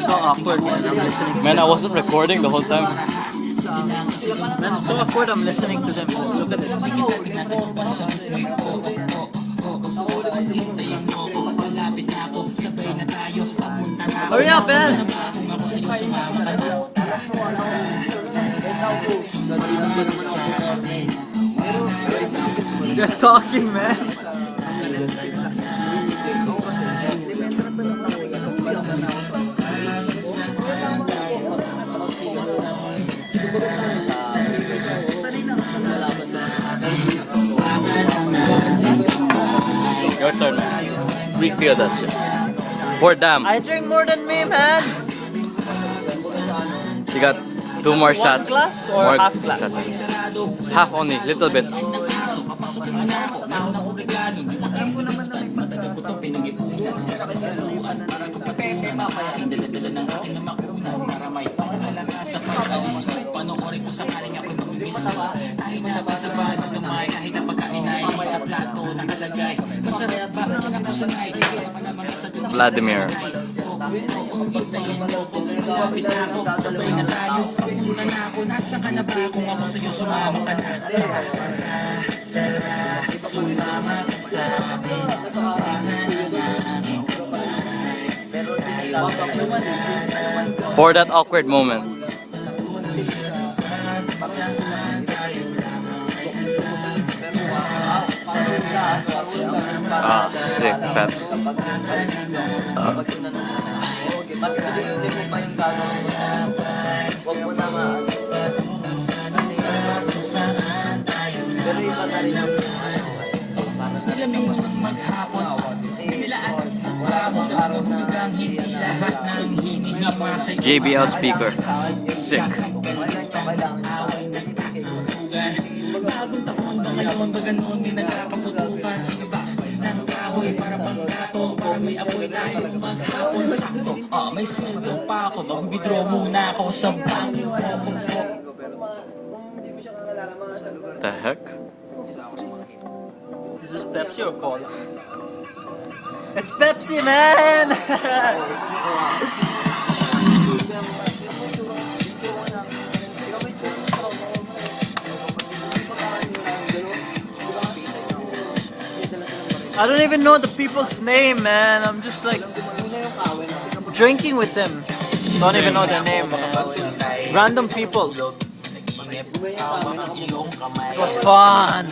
so awkward, man. I'm listening. Man, I wasn't recording the whole time. Man, it's so awkward. I'm listening to them. Look at it. Hurry up, man! They're talking, man. Your turn. Refill that shit. For damn. I drink more than me, man. You got 2 more shots. Glass or More half glass? shots. Half only, little bit. Vladimir. For that awkward moment. Ah, sick Pepsi. JBL speaker. Sick. May sweldo pa ako, mag-withdraw muna ako sa bank. The heck? Is this Pepsi or Cola? It's Pepsi, man! I don't even know the people's name, man. I'm just like drinking with them. Don't even know their name, man. Random people. It was fun.